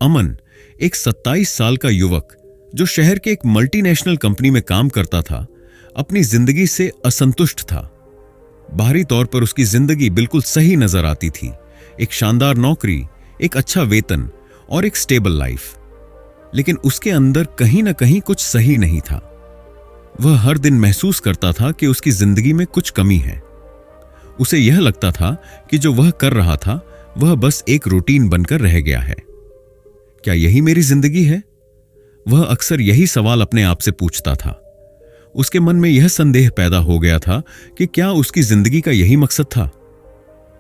अमन एक 27 साल का युवक जो शहर के एक मल्टीनेशनल कंपनी में काम करता था, अपनी जिंदगी से असंतुष्ट था। बाहरी तौर पर उसकी जिंदगी बिल्कुल सही नजर आती थी। एक शानदार नौकरी, एक अच्छा वेतन और एक स्टेबल लाइफ। लेकिन उसके अंदर कहीं ना कहीं कुछ सही नहीं था। वह हर दिन महसूस करता था कि उसकी जिंदगी में कुछ कमी है। उसे यह लगता था कि जो वह कर रहा था वह बस एक रूटीन बनकर रह गया है। क्या यही मेरी जिंदगी है? वह अक्सर यही सवाल अपने आप से पूछता था। उसके मन में यह संदेह पैदा हो गया था कि क्या उसकी जिंदगी का यही मकसद था।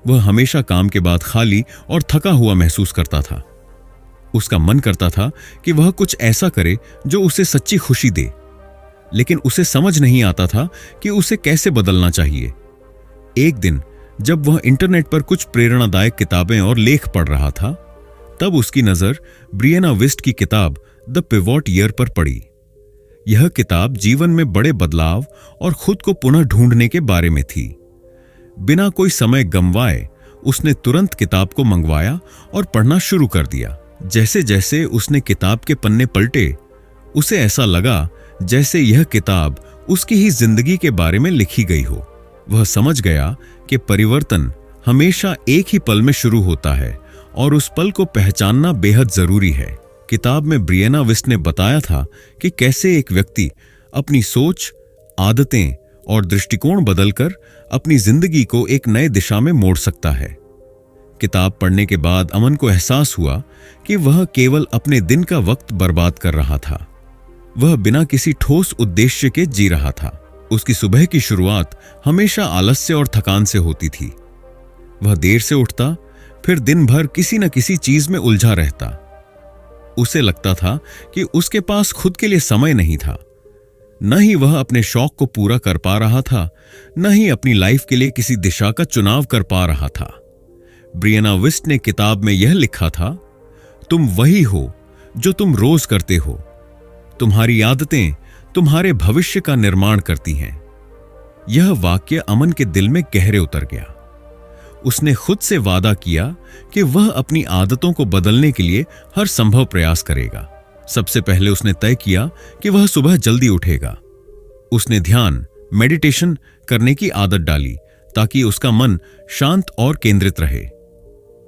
वह हमेशा काम के बाद खाली और थका हुआ महसूस करता था। उसका मन करता था कि वह कुछ ऐसा करे जो उसे सच्ची खुशी दे, लेकिन उसे समझ नहीं आता था कि उसे कैसे बदलना चाहिए। एक दिन जब वह इंटरनेट पर कुछ प्रेरणादायक किताबें और लेख पढ़ रहा था, तब उसकी नजर ब्रिएना विस्ट की किताब द पिवोट ईयर पर पड़ी। यह किताब जीवन में बड़े बदलाव और खुद को पुनः ढूंढने के बारे में थी। बिना कोई समय गंवाए उसने तुरंत किताब को मंगवाया और पढ़ना शुरू कर दिया। जैसे जैसे उसने किताब के पन्ने पलटे, उसे ऐसा लगा जैसे यह किताब उसकी ही जिंदगी के बारे में लिखी गई हो। वह समझ गया कि परिवर्तन हमेशा एक ही पल में शुरू होता है और उस पल को पहचानना बेहद जरूरी है। किताब में ब्रिएना विस्ट ने बताया था कि कैसे एक व्यक्ति अपनी सोच, आदतें और दृष्टिकोण बदलकर अपनी जिंदगी को एक नए दिशा में मोड़ सकता है। किताब पढ़ने के बाद अमन को एहसास हुआ कि वह केवल अपने दिन का वक्त बर्बाद कर रहा था। वह बिना किसी ठोस उद्देश्य के जी रहा था। उसकी सुबह की शुरुआत हमेशा आलस्य और थकान से होती थी। वह देर से उठता, फिर दिन भर किसी न किसी चीज में उलझा रहता। उसे लगता था कि उसके पास खुद के लिए समय नहीं था। न ही वह अपने शौक को पूरा कर पा रहा था, न ही अपनी लाइफ के लिए किसी दिशा का चुनाव कर पा रहा था। ब्रिएना विस्ट ने किताब में यह लिखा था, तुम वही हो जो तुम रोज करते हो। तुम्हारी आदतें तुम्हारे भविष्य का निर्माण करती हैं। यह वाक्य अमन के दिल में गहरे उतर गया। उसने खुद से वादा किया कि वह अपनी आदतों को बदलने के लिए हर संभव प्रयास करेगा। सबसे पहले उसने तय किया कि वह सुबह जल्दी उठेगा। उसने ध्यान, मेडिटेशन करने की आदत डाली ताकि उसका मन शांत और केंद्रित रहे।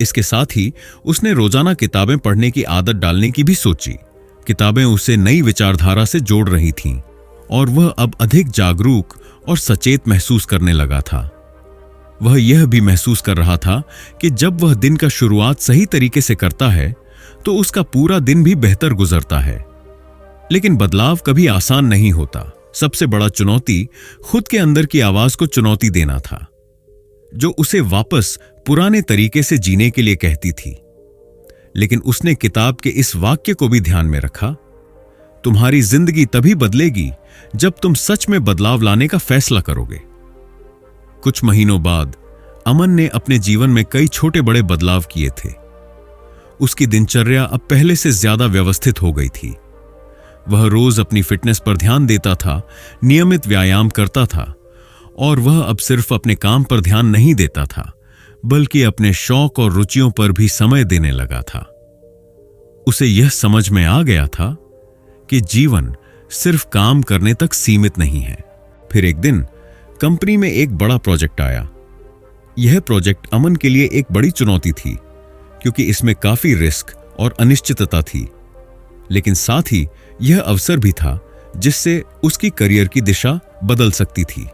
इसके साथ ही उसने रोजाना किताबें पढ़ने की आदत डालने की भी सोची। किताबें उसे नई विचारधारा से जोड़ रही थीं और वह अब अधिक जागरूक और सचेत महसूस करने लगा था। वह यह भी महसूस कर रहा था कि जब वह दिन का शुरुआत सही तरीके से करता है तो उसका पूरा दिन भी बेहतर गुजरता है। लेकिन बदलाव कभी आसान नहीं होता। सबसे बड़ा चुनौती खुद के अंदर की आवाज को चुनौती देना था, जो उसे वापस पुराने तरीके से जीने के लिए कहती थी। लेकिन उसने किताब के इस वाक्य को भी ध्यान में रखा, तुम्हारी जिंदगी तभी बदलेगी जब तुम सच में बदलाव लाने का फैसला करोगे। कुछ महीनों बाद अमन ने अपने जीवन में कई छोटे बड़े बदलाव किए थे। उसकी दिनचर्या अब पहले से ज्यादा व्यवस्थित हो गई थी। वह रोज अपनी फिटनेस पर ध्यान देता था, नियमित व्यायाम करता था और वह अब सिर्फ अपने काम पर ध्यान नहीं देता था, बल्कि अपने शौक और रुचियों पर भी समय देने लगा था। उसे यह समझ में आ गया था कि जीवन सिर्फ काम करने तक सीमित नहीं है। फिर एक दिन कंपनी में एक बड़ा प्रोजेक्ट आया। यह प्रोजेक्ट अमन के लिए एक बड़ी चुनौती थी, क्योंकि इसमें काफी रिस्क और अनिश्चितता थी। लेकिन साथ ही यह अवसर भी था जिससे उसकी करियर की दिशा बदल सकती थी।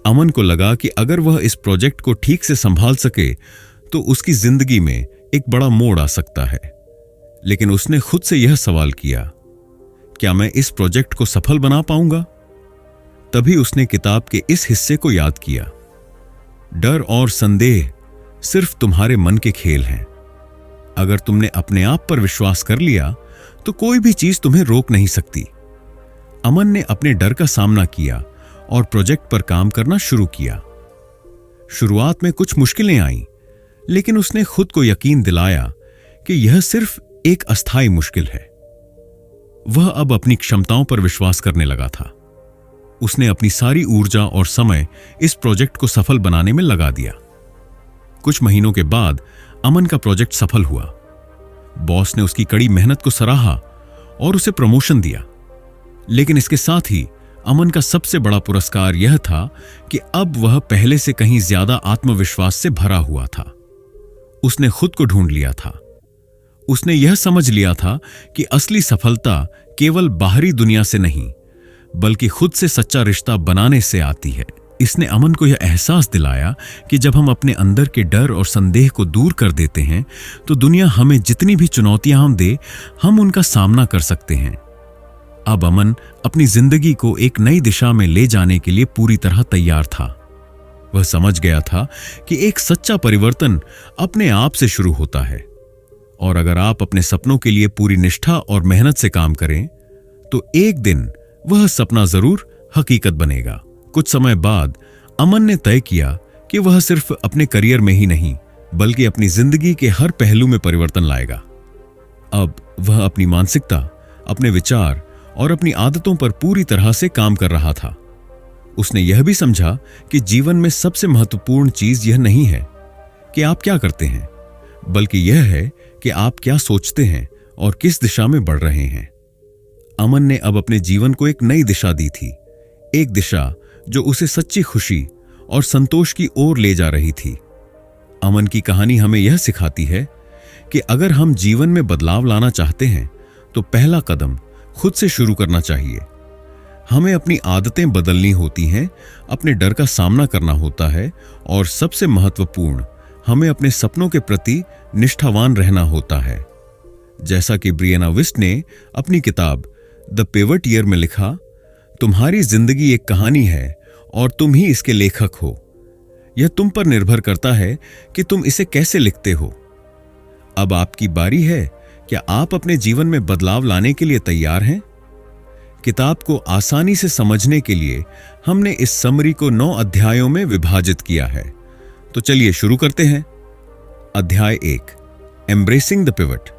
अमन को लगा कि अगर वह इस प्रोजेक्ट को ठीक से संभाल सके तो उसकी जिंदगी में एक बड़ा मोड़ आ सकता है। लेकिन उसने खुद से यह सवाल किया, क्या मैं इस प्रोजेक्ट को सफल बना पाऊंगा? तभी उसने किताब के इस हिस्से को याद किया, डर और संदेह सिर्फ तुम्हारे मन के खेल हैं। अगर तुमने अपने आप पर विश्वास कर लिया तो कोई भी चीज तुम्हें रोक नहीं सकती। अमन ने अपने डर का सामना किया और प्रोजेक्ट पर काम करना शुरू किया। शुरुआत में कुछ मुश्किलें आईं, लेकिन उसने खुद को यकीन दिलाया कि यह सिर्फ एक अस्थायी मुश्किल है। वह अब अपनी क्षमताओं पर विश्वास करने लगा था। उसने अपनी सारी ऊर्जा और समय इस प्रोजेक्ट को सफल बनाने में लगा दिया। कुछ महीनों के बाद अमन का प्रोजेक्ट सफल हुआ। बॉस ने उसकी कड़ी मेहनत को सराहा और उसे प्रमोशन दिया। लेकिन इसके साथ ही अमन का सबसे बड़ा पुरस्कार यह था कि अब वह पहले से कहीं ज्यादा आत्मविश्वास से भरा हुआ था। उसने खुद को ढूंढ लिया था। उसने यह समझ लिया था कि असली सफलता केवल बाहरी दुनिया से नहीं, बल्कि खुद से सच्चा रिश्ता बनाने से आती है। इसने अमन को यह एहसास दिलाया कि जब हम अपने अंदर के डर और संदेह को दूर कर देते हैं तो दुनिया हमें जितनी भी चुनौतियां हम दे, हम उनका सामना कर सकते हैं। अब अमन अपनी जिंदगी को एक नई दिशा में ले जाने के लिए पूरी तरह तैयार था। वह समझ गया था कि एक सच्चा परिवर्तन अपने आप से शुरू होता है, और अगर आप अपने सपनों के लिए पूरी निष्ठा और मेहनत से काम करें तो एक दिन वह सपना जरूर हकीकत बनेगा। कुछ समय बाद अमन ने तय किया कि वह सिर्फ अपने करियर में ही नहीं, बल्कि अपनी जिंदगी के हर पहलू में परिवर्तन लाएगा। अब वह अपनी मानसिकता, अपने विचार और अपनी आदतों पर पूरी तरह से काम कर रहा था। उसने यह भी समझा कि जीवन में सबसे महत्वपूर्ण चीज यह नहीं है कि आप क्या करते हैं, बल्कि यह है कि आप क्या सोचते हैं और किस दिशा में बढ़ रहे हैं। अमन ने अब अपने जीवन को एक नई दिशा दी थी, एक दिशा जो उसे सच्ची खुशी और संतोष की ओर ले जा रही थी। अमन की कहानी हमें यह सिखाती है कि अगर हम जीवन में बदलाव लाना चाहते हैं तो पहला कदम खुद से शुरू करना चाहिए। हमें अपनी आदतें बदलनी होती हैं, अपने डर का सामना करना होता है, और सबसे महत्वपूर्ण, हमें अपने सपनों के प्रति निष्ठावान रहना होता है। जैसा कि ब्रियना विस्ट ने अपनी किताब द पिवट ईयर में लिखा, तुम्हारी जिंदगी एक कहानी है और तुम ही इसके लेखक हो। यह तुम पर निर्भर करता है कि तुम इसे कैसे लिखते हो। अब आपकी बारी है। क्या आप अपने जीवन में बदलाव लाने के लिए तैयार हैं? किताब को आसानी से समझने के लिए हमने इस समरी को 9 अध्यायों में विभाजित किया है। तो चलिए शुरू करते हैं। अध्याय 1, embracing the pivot.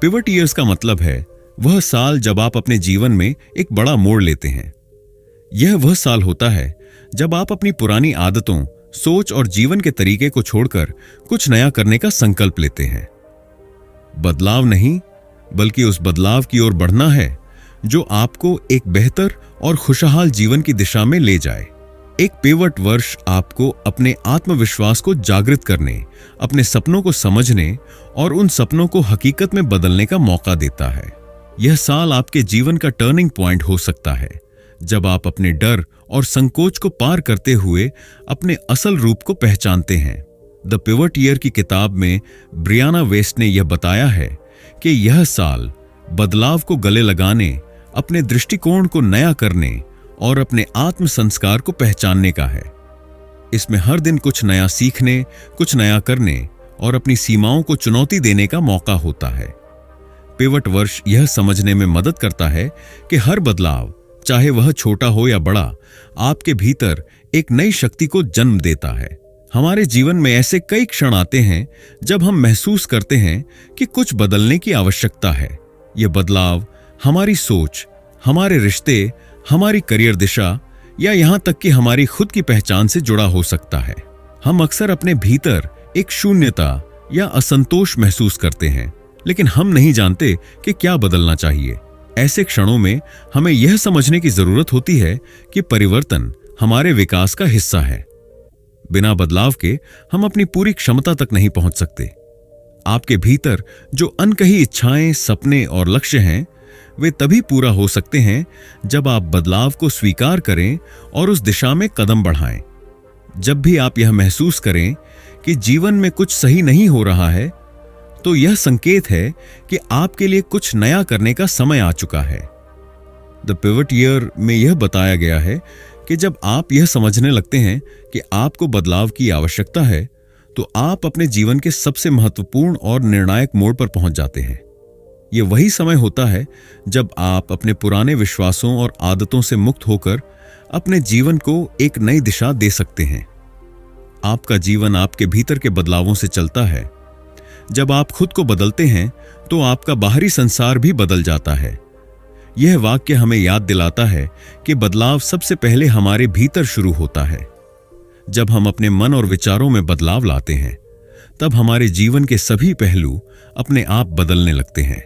Pivot years का मतलब है वह साल जब आप अपने जीवन में एक बड़ा मोड़ लेते हैं। यह वह साल होता है जब आप अपनी पुरानी आदतों, सोच और जीवन के तरीके को छोड़कर कुछ नया करने का संकल्प लेते हैं। बदलाव नहीं, बल्कि उस बदलाव की ओर बढ़ना है जो आपको एक बेहतर और खुशहाल जीवन की दिशा में ले जाए। एक पिवट वर्ष आपको अपने आत्मविश्वास को जागृत करने, अपने सपनों को समझने और उन सपनों को हकीकत में बदलने का मौका देता है। यह साल आपके जीवन का टर्निंग पॉइंट हो सकता है, जब आप अपने डर और संकोच को पार करते हुए अपने असल रूप को पहचानते हैं। द पिवट ईयर की किताब में ब्रियाना वेस्ट ने यह बताया है कि यह साल बदलाव को गले लगाने, अपने दृष्टिकोण को नया करने और अपने आत्म संस्कार को पहचानने का है। इसमें हर दिन कुछ नया सीखने, कुछ नया करने और अपनी सीमाओं को चुनौती देने का मौका होता है। पिवट वर्ष यह समझने में मदद करता है कि हर बदलाव, चाहे वह छोटा हो या बड़ा, आपके भीतर एक नई शक्ति को जन्म देता है। हमारे जीवन में ऐसे कई क्षण आते हैं जब हम महसूस करते हैं कि कुछ बदलने की आवश्यकता है। यह बदलाव हमारी सोच, हमारे रिश्ते, हमारी करियर दिशा या यहां तक कि हमारी खुद की पहचान से जुड़ा हो सकता है। हम अक्सर अपने भीतर एक शून्यता या असंतोष महसूस करते हैं, लेकिन हम नहीं जानते कि क्या बदलना चाहिए। ऐसे क्षणों में हमें यह समझने की जरूरत होती है कि परिवर्तन हमारे विकास का हिस्सा है। बिना बदलाव के हम अपनी पूरी क्षमता तक नहीं पहुंच सकते। आपके भीतर जो अनकही इच्छाएं, सपने और लक्ष्य हैं, वे तभी पूरा हो सकते हैं जब आप बदलाव को स्वीकार करें और उस दिशा में कदम बढ़ाएं। जब भी आप यह महसूस करें कि जीवन में कुछ सही नहीं हो रहा है, तो यह संकेत है कि आपके लिए कुछ नया करने का समय आ चुका है। द पिवट ईयर में यह बताया गया है कि जब आप यह समझने लगते हैं कि आपको बदलाव की आवश्यकता है, तो आप अपने जीवन के सबसे महत्वपूर्ण और निर्णायक मोड़ पर पहुंच जाते हैं। यह वही समय होता है जब आप अपने पुराने विश्वासों और आदतों से मुक्त होकर अपने जीवन को एक नई दिशा दे सकते हैं। आपका जीवन आपके भीतर के बदलावों से चलता है। जब आप खुद को बदलते हैं तो आपका बाहरी संसार भी बदल जाता है। यह वाक्य हमें याद दिलाता है कि बदलाव सबसे पहले हमारे भीतर शुरू होता है। जब हम अपने मन और विचारों में बदलाव लाते हैं, तब हमारे जीवन के सभी पहलू अपने आप बदलने लगते हैं।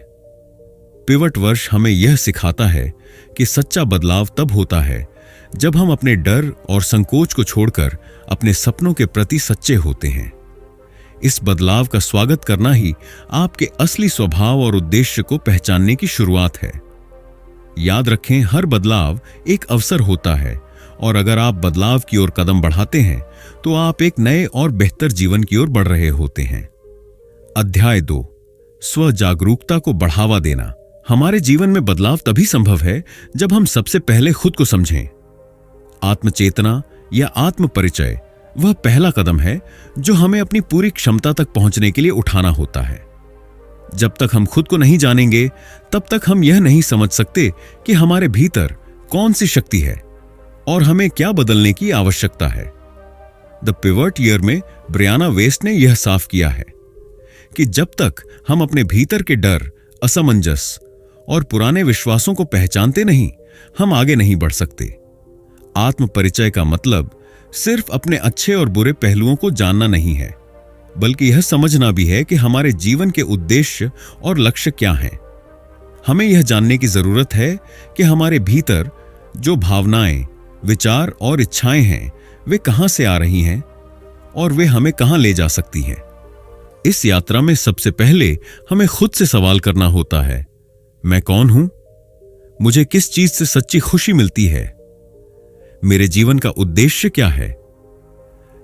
पिवट वर्ष हमें यह सिखाता है कि सच्चा बदलाव तब होता है जब हम अपने डर और संकोच को छोड़कर अपने सपनों के प्रति सच्चे होते हैं। इस बदलाव का स्वागत करना ही आपके असली स्वभाव और उद्देश्य को पहचानने की शुरुआत है। याद रखें, हर बदलाव एक अवसर होता है और अगर आप बदलाव की ओर कदम बढ़ाते हैं तो आप एक नए और बेहतर जीवन की ओर बढ़ रहे होते हैं। अध्याय 2, स्व जागरूकता को बढ़ावा देना। हमारे जीवन में बदलाव तभी संभव है जब हम सबसे पहले खुद को समझें। आत्मचेतना या आत्म परिचय वह पहला कदम है जो हमें अपनी पूरी क्षमता तक पहुंचने के लिए उठाना होता है। जब तक हम खुद को नहीं जानेंगे तब तक हम यह नहीं समझ सकते कि हमारे भीतर कौन सी शक्ति है और हमें क्या बदलने की आवश्यकता है। द पिवट ईयर में ब्रियाना वेस्ट ने यह साफ किया है कि जब तक हम अपने भीतर के डर, असमंजस और पुराने विश्वासों को पहचानते नहीं, हम आगे नहीं बढ़ सकते। आत्म परिचय का मतलब सिर्फ अपने अच्छे और बुरे पहलुओं को जानना नहीं है, बल्कि यह समझना भी है कि हमारे जीवन के उद्देश्य और लक्ष्य क्या हैं। हमें यह जानने की जरूरत है कि हमारे भीतर जो भावनाएं, विचार और इच्छाएं हैं वे कहां से आ रही हैं और वे हमें कहां ले जा सकती हैं। इस यात्रा में सबसे पहले हमें खुद से सवाल करना होता है, मैं कौन हूं? मुझे किस चीज से सच्ची खुशी मिलती है? मेरे जीवन का उद्देश्य क्या है?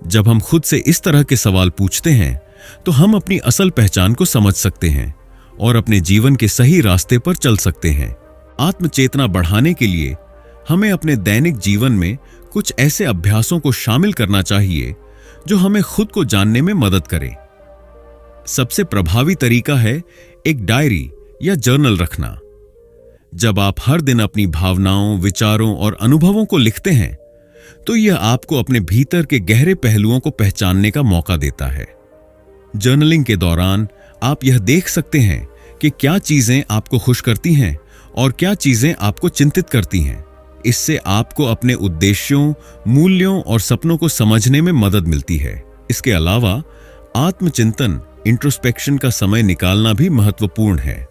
जब हम खुद से इस तरह के सवाल पूछते हैं तो हम अपनी असल पहचान को समझ सकते हैं और अपने जीवन के सही रास्ते पर चल सकते हैं। आत्मचेतना बढ़ाने के लिए हमें अपने दैनिक जीवन में कुछ ऐसे अभ्यासों को शामिल करना चाहिए जो हमें खुद को जानने में मदद करें। सबसे प्रभावी तरीका है एक डायरी या जर्नल रखना। जब आप हर दिन अपनी भावनाओं, विचारों और अनुभवों को लिखते हैं तो यह आपको अपने भीतर के गहरे पहलुओं को पहचानने का मौका देता है। जर्नलिंग के दौरान आप यह देख सकते हैं कि क्या चीजें आपको खुश करती हैं और क्या चीजें आपको चिंतित करती हैं। इससे आपको अपने उद्देश्यों, मूल्यों और सपनों को समझने में मदद मिलती है। इसके अलावा आत्मचिंतन, इंट्रोस्पेक्शन का समय निकालना भी महत्वपूर्ण है।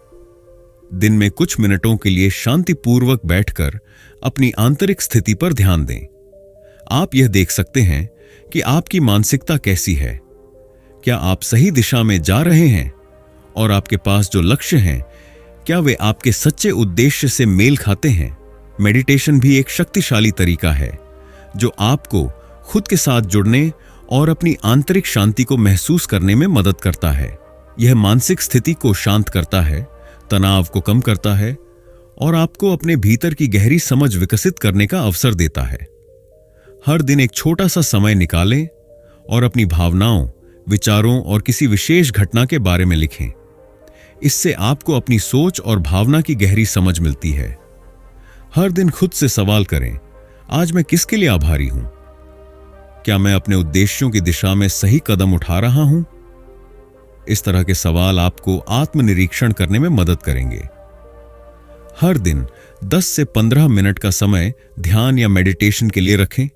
दिन में कुछ मिनटों के लिए शांतिपूर्वक बैठकर अपनी आंतरिक स्थिति पर ध्यान दें। आप यह देख सकते हैं कि आपकी मानसिकता कैसी है, क्या आप सही दिशा में जा रहे हैं और आपके पास जो लक्ष्य हैं क्या वे आपके सच्चे उद्देश्य से मेल खाते हैं। मेडिटेशन भी एक शक्तिशाली तरीका है जो आपको खुद के साथ जुड़ने और अपनी आंतरिक शांति को महसूस करने में मदद करता है। यह मानसिक स्थिति को शांत करता है, तनाव को कम करता है और आपको अपने भीतर की गहरी समझ विकसित करने का अवसर देता है। हर दिन एक छोटा सा समय निकालें और अपनी भावनाओं, विचारों और किसी विशेष घटना के बारे में लिखें। इससे आपको अपनी सोच और भावना की गहरी समझ मिलती है। हर दिन खुद से सवाल करें, आज मैं किसके लिए आभारी हूं? क्या मैं अपने उद्देश्यों की दिशा में सही कदम उठा रहा हूं? इस तरह के सवाल आपको आत्मनिरीक्षण करने में मदद करेंगे। हर दिन 10 से 15 मिनट का समय ध्यान या मेडिटेशन के लिए रखें।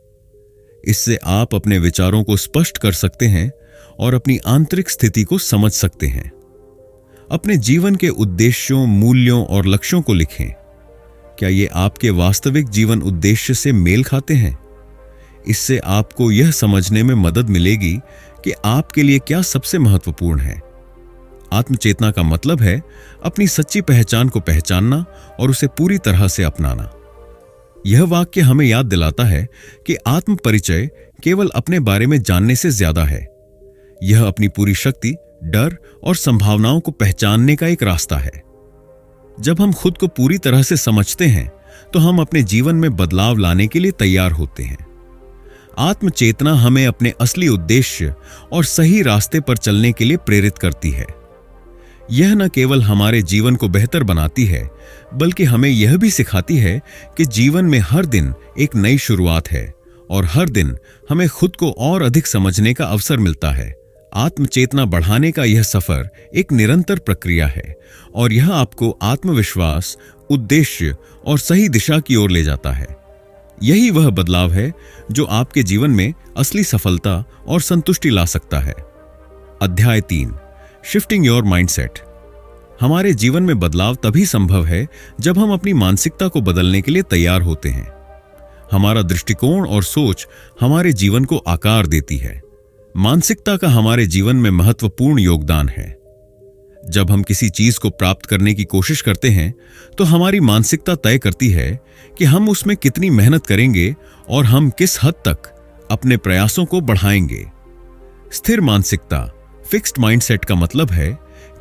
इससे आप अपने विचारों को स्पष्ट कर सकते हैं और अपनी आंतरिक स्थिति को समझ सकते हैं। अपने जीवन के उद्देश्यों, मूल्यों और लक्ष्यों को लिखें। क्या ये आपके वास्तविक जीवन उद्देश्य से मेल खाते हैं? इससे आपको यह समझने में मदद मिलेगी कि आपके लिए क्या सबसे महत्वपूर्ण है। आत्मचेतना का मतलब है अपनी सच्ची पहचान को पहचानना और उसे पूरी तरह से अपनाना। यह वाक्य हमें याद दिलाता है कि आत्म परिचय केवल अपने बारे में जानने से ज्यादा है। यह अपनी पूरी शक्ति, डर और संभावनाओं को पहचानने का एक रास्ता है। जब हम खुद को पूरी तरह से समझते हैं तो हम अपने जीवन में बदलाव लाने के लिए तैयार होते हैं। आत्मचेतना हमें अपने असली उद्देश्य और सही रास्ते पर चलने के लिए प्रेरित करती है। यह न केवल हमारे जीवन को बेहतर बनाती है, बल्कि हमें यह भी सिखाती है कि जीवन में हर दिन एक नई शुरुआत है और हर दिन हमें खुद को और अधिक समझने का अवसर मिलता है। आत्मचेतना बढ़ाने का यह सफर एक निरंतर प्रक्रिया है और यह आपको आत्मविश्वास, उद्देश्य और सही दिशा की ओर ले जाता है। यही वह बदलाव है जो आपके जीवन में असली सफलता और संतुष्टि ला सकता है। अध्याय 3, शिफ्टिंग योर माइंडसेट। हमारे जीवन में बदलाव तभी संभव है जब हम अपनी मानसिकता को बदलने के लिए तैयार होते हैं। हमारा दृष्टिकोण और सोच हमारे जीवन को आकार देती है। मानसिकता का हमारे जीवन में महत्वपूर्ण योगदान है। जब हम किसी चीज को प्राप्त करने की कोशिश करते हैं तो हमारी मानसिकता तय करती है कि हम उसमें कितनी मेहनत करेंगे और हम किस हद तक अपने प्रयासों को बढ़ाएंगे। स्थिर मानसिकता, फिक्स्ड माइंडसेट का मतलब है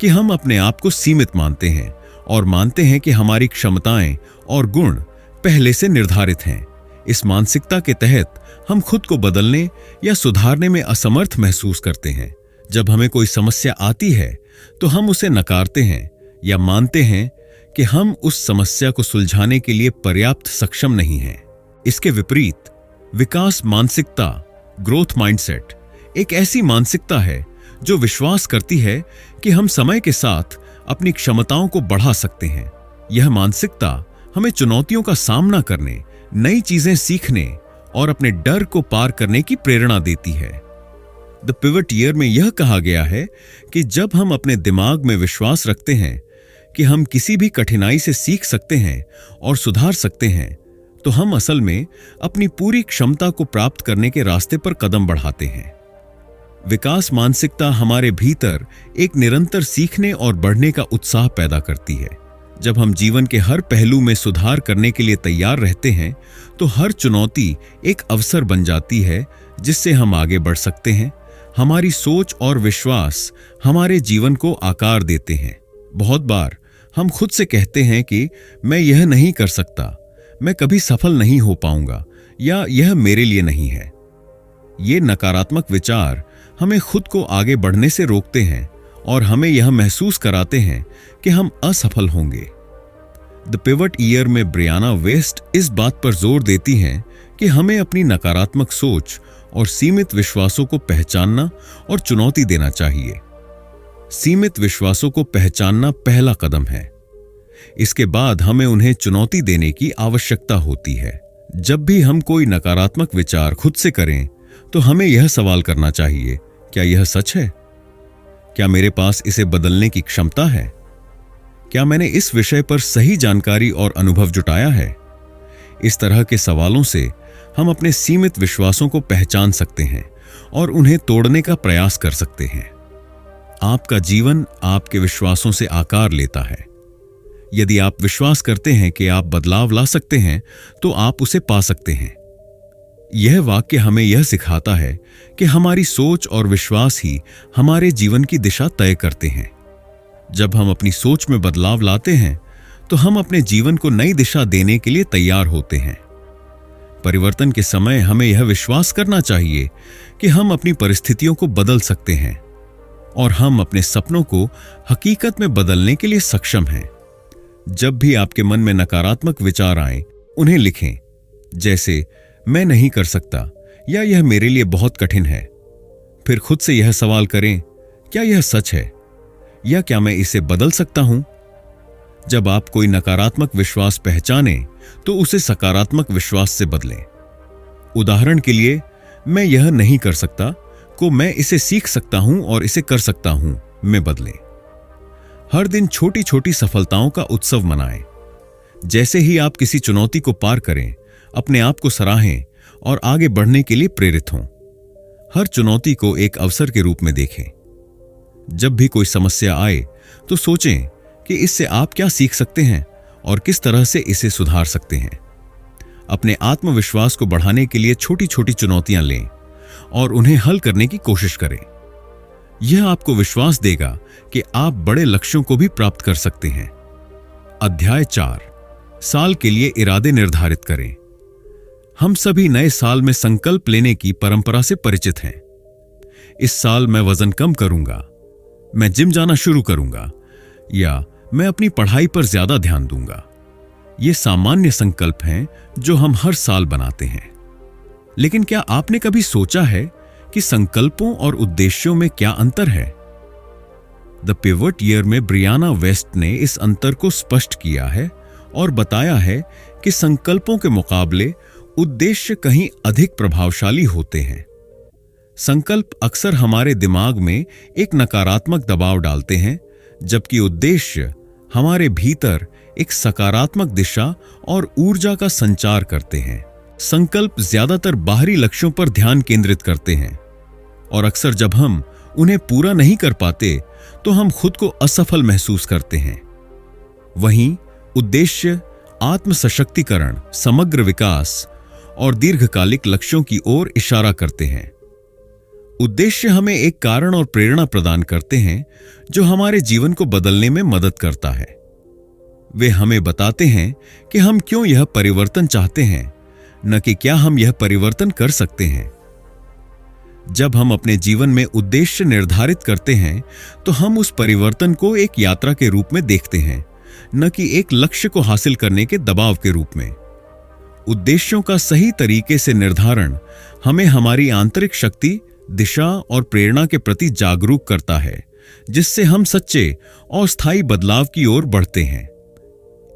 कि हम अपने आप को सीमित मानते हैं और मानते हैं कि हमारी क्षमताएं और गुण पहले से निर्धारित हैं। इस मानसिकता के तहत हम खुद को बदलने या सुधारने में असमर्थ महसूस करते हैं। जब हमें कोई समस्या आती है तो हम उसे नकारते हैं या मानते हैं कि हम उस समस्या को सुलझाने के लिए पर्याप्त सक्षम नहीं हैं। इसके विपरीत विकास मानसिकता, ग्रोथ माइंडसेट, एक ऐसी मानसिकता है जो विश्वास करती है कि हम समय के साथ अपनी क्षमताओं को बढ़ा सकते हैं। यह मानसिकता हमें चुनौतियों का सामना करने, नई चीजें सीखने और अपने डर को पार करने की प्रेरणा देती है। द पिवट ईयर में यह कहा गया है कि जब हम अपने दिमाग में विश्वास रखते हैं कि हम किसी भी कठिनाई से सीख सकते हैं और सुधार सकते हैं, तो हम असल में अपनी पूरी क्षमता को प्राप्त करने के रास्ते पर कदम बढ़ाते हैं। विकास मानसिकता हमारे भीतर एक निरंतर सीखने और बढ़ने का उत्साह पैदा करती है। जब हम जीवन के हर पहलू में सुधार करने के लिए तैयार रहते हैं तो हर चुनौती एक अवसर बन जाती है जिससे हम आगे बढ़ सकते हैं। हमारी सोच और विश्वास हमारे जीवन को आकार देते हैं। बहुत बार हम खुद से कहते हैं कि मैं यह नहीं कर सकता, मैं कभी सफल नहीं हो पाऊंगा या यह मेरे लिए नहीं है। ये नकारात्मक विचार हमें खुद को आगे बढ़ने से रोकते हैं और हमें यह महसूस कराते हैं कि हम असफल होंगे। द पिवट ईयर में ब्रियाना वेस्ट इस बात पर जोर देती हैं कि हमें अपनी नकारात्मक सोच और सीमित विश्वासों को पहचानना और चुनौती देना चाहिए। सीमित विश्वासों को पहचानना पहला कदम है। इसके बाद हमें उन्हें चुनौती देने की आवश्यकता होती है। जब भी हम कोई नकारात्मक विचार खुद से करें तो हमें यह सवाल करना चाहिए, क्या यह सच है? क्या मेरे पास इसे बदलने की क्षमता है? क्या मैंने इस विषय पर सही जानकारी और अनुभव जुटाया है? इस तरह के सवालों से हम अपने सीमित विश्वासों को पहचान सकते हैं और उन्हें तोड़ने का प्रयास कर सकते हैं। आपका जीवन आपके विश्वासों से आकार लेता है। यदि आप विश्वास करते हैं कि आप बदलाव ला सकते हैं तो आप उसे पा सकते हैं। यह वाक्य हमें यह सिखाता है कि हमारी सोच और विश्वास ही हमारे जीवन की दिशा तय करते हैं। जब हम अपनी सोच में बदलाव लाते हैं तो हम अपने जीवन को नई दिशा देने के लिए तैयार होते हैं। परिवर्तन के समय हमें यह विश्वास करना चाहिए कि हम अपनी परिस्थितियों को बदल सकते हैं और हम अपने सपनों को हकीकत में बदलने के लिए सक्षम हैं। जब भी आपके मन में नकारात्मक विचार आएं, उन्हें लिखें, जैसे मैं नहीं कर सकता या यह मेरे लिए बहुत कठिन है। फिर खुद से यह सवाल करें, क्या यह सच है या क्या मैं इसे बदल सकता हूं? जब आप कोई नकारात्मक विश्वास पहचानें तो उसे सकारात्मक विश्वास से बदलें। उदाहरण के लिए, मैं यह नहीं कर सकता को मैं इसे सीख सकता हूं और इसे कर सकता हूं में बदलें। हर दिन छोटी छोटी सफलताओं का उत्सव मनाएं। जैसे ही आप किसी चुनौती को पार करें, अपने आप को सराहें और आगे बढ़ने के लिए प्रेरित हों। हर चुनौती को एक अवसर के रूप में देखें। जब भी कोई समस्या आए तो सोचें कि इससे आप क्या सीख सकते हैं और किस तरह से इसे सुधार सकते हैं। अपने आत्मविश्वास को बढ़ाने के लिए छोटी छोटी चुनौतियां लें और उन्हें हल करने की कोशिश करें। यह आपको विश्वास देगा कि आप बड़े लक्ष्यों को भी प्राप्त कर सकते हैं। अध्याय 4, साल के लिए इरादे निर्धारित करें। हम सभी नए साल में संकल्प लेने की परंपरा से परिचित हैं। इस साल मैं वजन कम करूंगा, मैं जिम जाना शुरू करूंगा या मैं अपनी पढ़ाई पर ज्यादा ध्यान दूंगा। ये सामान्य संकल्प हैं जो हम हर साल बनाते हैं। लेकिन क्या आपने कभी सोचा है कि संकल्पों और उद्देश्यों में क्या अंतर है? द पिवट ईयर में ब्रियाना वेस्ट ने इस अंतर को स्पष्ट किया है और बताया है कि संकल्पों के मुकाबले उद्देश्य कहीं अधिक प्रभावशाली होते हैं। संकल्प अक्सर हमारे दिमाग में एक नकारात्मक दबाव डालते हैं, जबकि उद्देश्य हमारे भीतर एक सकारात्मक दिशा और ऊर्जा का संचार करते हैं। संकल्प ज्यादातर बाहरी लक्ष्यों पर ध्यान केंद्रित करते हैं और अक्सर जब हम उन्हें पूरा नहीं कर पाते तो हम खुद को असफल महसूस करते हैं। वहीं उद्देश्य आत्म सशक्तिकरण, समग्र विकास और दीर्घकालिक लक्ष्यों की ओर इशारा करते हैं। उद्देश्य हमें एक कारण और प्रेरणा प्रदान करते हैं जो हमारे जीवन को बदलने में मदद करता है। वे हमें बताते हैं कि हम क्यों यह परिवर्तन चाहते हैं, न कि क्या हम यह परिवर्तन कर सकते हैं। जब हम अपने जीवन में उद्देश्य निर्धारित करते हैं तो हम उस परिवर्तन को एक यात्रा के रूप में देखते हैं, न कि एक लक्ष्य को हासिल करने के दबाव के रूप में। उद्देश्यों का सही तरीके से निर्धारण हमें हमारी आंतरिक शक्ति, दिशा और प्रेरणा के प्रति जागरूक करता है, जिससे हम सच्चे और स्थायी बदलाव की ओर बढ़ते हैं।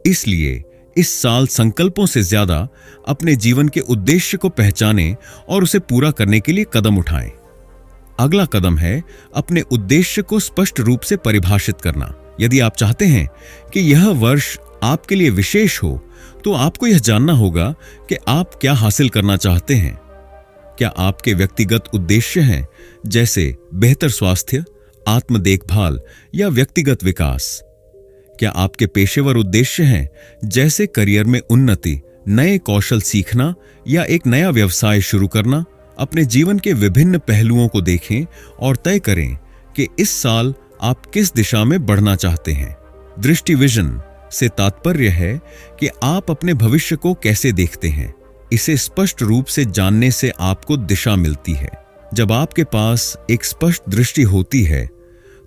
इसलिए इस साल संकल्पों से ज्यादा अपने जीवन के उद्देश्य को पहचानें और उसे पूरा करने के लिए कदम उठाएं। अगला कदम है अपने उद्देश्य को स्पष्ट रूप से परिभाषित करना। यदि आप चाहते हैं कि यह वर्ष आपके लिए विशेष हो, तो आपको यह जानना होगा कि आप क्या हासिल करना चाहते हैं। क्या आपके व्यक्तिगत उद्देश्य हैं, जैसे बेहतर स्वास्थ्य, आत्म देखभाल या व्यक्तिगत विकास? क्या आपके पेशेवर उद्देश्य हैं, जैसे करियर में उन्नति, नए कौशल सीखना या एक नया व्यवसाय शुरू करना? अपने जीवन के विभिन्न पहलुओं को देखें और तय करें कि इस साल आप किस दिशा में बढ़ना चाहते हैं। दृष्टि, विजन से तात्पर्य है कि आप अपने भविष्य को कैसे देखते हैं। इसे स्पष्ट रूप से जानने से आपको दिशा मिलती है। जब आपके पास एक स्पष्ट दृष्टि होती है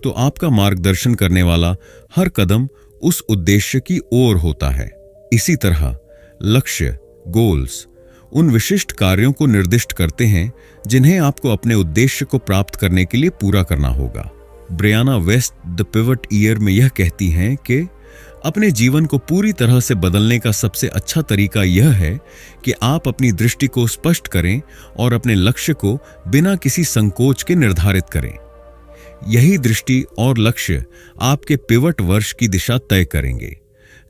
तो आपका मार्गदर्शन करने वाला हर कदम उस उद्देश्य की ओर होता है। इसी तरह लक्ष्य, गोल्स, उन विशिष्ट कार्यों को निर्दिष्ट करते हैं जिन्हें आपको अपने उद्देश्य को प्राप्त करने के लिए पूरा करना होगा। Brianna West the pivot year में यह कहती हैं कि अपने जीवन को पूरी तरह से बदलने का सबसे अच्छा तरीका यह है कि आप अपनी दृष्टि को स्पष्ट करें और अपने लक्ष्य को बिना किसी संकोच के निर्धारित करें। यही दृष्टि और लक्ष्य आपके पिवट वर्ष की दिशा तय करेंगे।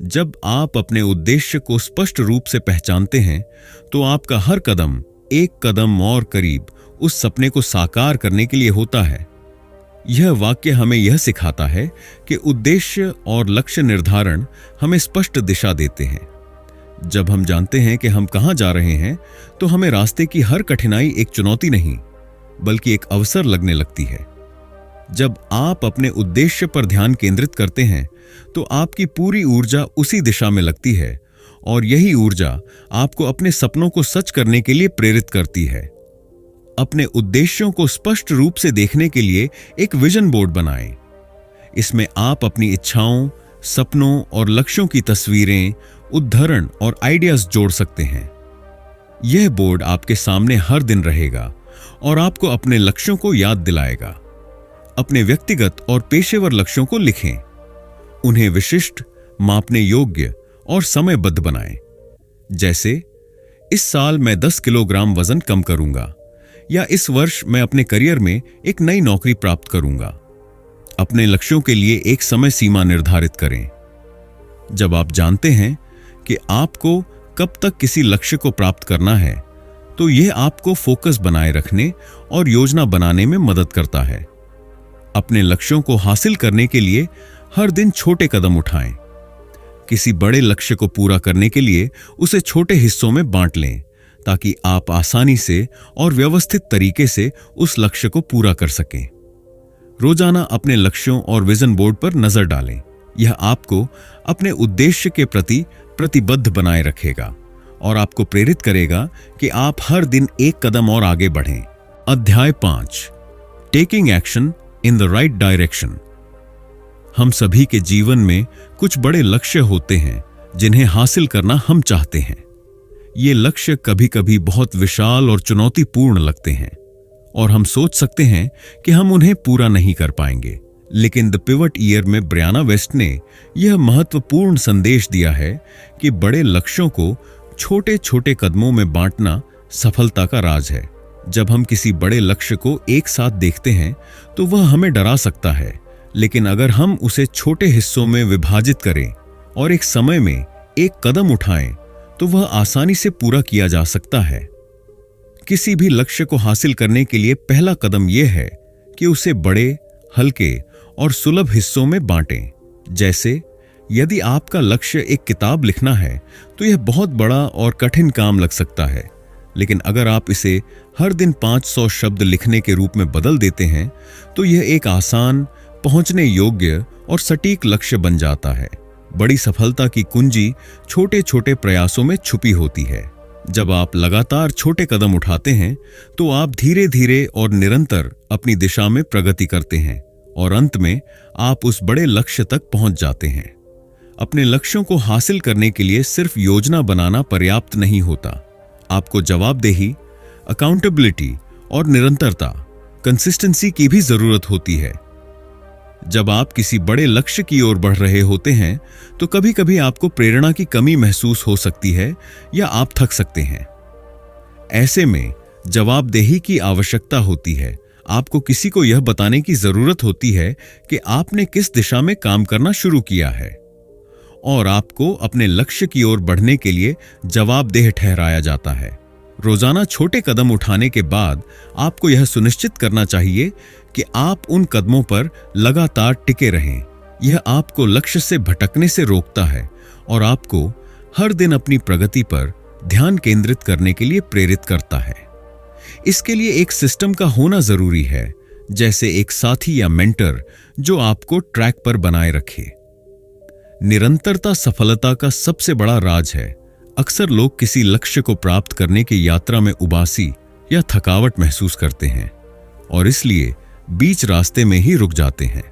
जब आप अपने उद्देश्य को स्पष्ट रूप से पहचानते हैं तो आपका हर कदम एक कदम और करीब उस सपने को साकार करने के लिए होता है। यह वाक्य हमें यह सिखाता है कि उद्देश्य और लक्ष्य निर्धारण हमें स्पष्ट दिशा देते हैं। जब हम जानते हैं कि हम कहां जा रहे हैं तो हमें रास्ते की हर कठिनाई एक चुनौती नहीं बल्कि एक अवसर लगने लगती है। जब आप अपने उद्देश्य पर ध्यान केंद्रित करते हैं तो आपकी पूरी ऊर्जा उसी दिशा में लगती है और यही ऊर्जा आपको अपने सपनों को सच करने के लिए प्रेरित करती है। अपने उद्देश्यों को स्पष्ट रूप से देखने के लिए एक विजन बोर्ड बनाएं। इसमें आप अपनी इच्छाओं, सपनों और लक्ष्यों की तस्वीरें, उदाहरण और आइडियाज जोड़ सकते हैं। यह बोर्ड आपके सामने हर दिन रहेगा और आपको अपने लक्ष्यों को याद दिलाएगा। अपने व्यक्तिगत और पेशेवर लक्ष्यों को लिखें। उन्हें विशिष्ट, मापने योग्य और समयबद्ध बनाएं। जैसे, इस साल मैं 10 किलोग्राम वजन कम करूंगा, या इस वर्ष मैं अपने करियर में एक नई नौकरी प्राप्त करूंगा। अपने लक्ष्यों के लिए एक समय सीमा निर्धारित करें। जब आप जानते हैं कि आपको कब तक किसी लक्ष्य को प्राप्त करना है, तो यह आपको फोकस बनाए रखने और योजना बनाने में मदद करता है। अपने लक्ष्यों को हासिल करने के लिए हर दिन छोटे कदम उठाएं। किसी बड़े लक्ष्य को पूरा करने के लिए उसे छोटे हिस्सों में बांट लें, ताकि आप आसानी से और व्यवस्थित तरीके से उस लक्ष्य को पूरा कर सकें। रोजाना अपने लक्ष्यों और विजन बोर्ड पर नजर डालें। यह आपको अपने उद्देश्य के प्रति प्रतिबद्ध बनाए रखेगा और आपको प्रेरित करेगा कि आप हर दिन एक कदम और आगे बढ़ें। अध्याय 5, taking action in the right direction. हम सभी के जीवन में कुछ बड़े लक्ष्य होते हैं जिन्हें हासिल करना हम चाहते हैं। ये लक्ष्य कभी कभी बहुत विशाल और चुनौतीपूर्ण लगते हैं और हम सोच सकते हैं कि हम उन्हें पूरा नहीं कर पाएंगे। लेकिन द पिवट ईयर में ब्रियाना वेस्ट ने यह महत्वपूर्ण संदेश दिया है कि बड़े लक्ष्यों को छोटे छोटे कदमों में बांटना सफलता का राज है। जब हम किसी बड़े लक्ष्य को एक साथ देखते हैं तो वह हमें डरा सकता है, लेकिन अगर हम उसे छोटे हिस्सों में विभाजित करें और एक समय में एक कदम उठाएं तो वह आसानी से पूरा किया जा सकता है। किसी भी लक्ष्य को हासिल करने के लिए पहला कदम यह है कि उसे बड़े, हल्के और सुलभ हिस्सों में बांटें। जैसे यदि आपका लक्ष्य एक किताब लिखना है तो यह बहुत बड़ा और कठिन काम लग सकता है, लेकिन अगर आप इसे हर दिन 500 शब्द लिखने के रूप में बदल देते हैं तो यह एक आसान, पहुंचने योग्य और सटीक लक्ष्य बन जाता है। बड़ी सफलता की कुंजी छोटे छोटे प्रयासों में छुपी होती है। जब आप लगातार छोटे कदम उठाते हैं तो आप धीरे धीरे और निरंतर अपनी दिशा में प्रगति करते हैं और अंत में आप उस बड़े लक्ष्य तक पहुंच जाते हैं। अपने लक्ष्यों को हासिल करने के लिए सिर्फ योजना बनाना पर्याप्त नहीं होता। आपको जवाबदेही, अकाउंटेबिलिटी और निरंतरता, कंसिस्टेंसी की भी जरूरत होती है। जब आप किसी बड़े लक्ष्य की ओर बढ़ रहे होते हैं तो कभी कभी आपको प्रेरणा की कमी महसूस हो सकती है या आप थक सकते हैं। ऐसे में जवाबदेही की आवश्यकता होती है। आपको किसी को यह बताने की जरूरत होती है कि आपने किस दिशा में काम करना शुरू किया है और आपको अपने लक्ष्य की ओर बढ़ने के लिए जवाबदेह ठहराया जाता है। रोजाना छोटे कदम उठाने के बाद आपको यह सुनिश्चित करना चाहिए कि आप उन कदमों पर लगातार टिके रहें। यह आपको लक्ष्य से भटकने से रोकता है और आपको हर दिन अपनी प्रगति पर ध्यान केंद्रित करने के लिए प्रेरित करता है। इसके लिए एक सिस्टम का होना जरूरी है, जैसे एक साथी या मेंटर जो आपको ट्रैक पर बनाए रखे। निरंतरता सफलता का सबसे बड़ा राज है। अक्सर लोग किसी लक्ष्य को प्राप्त करने की यात्रा में उबासी या थकावट महसूस करते हैं और इसलिए बीच रास्ते में ही रुक जाते हैं।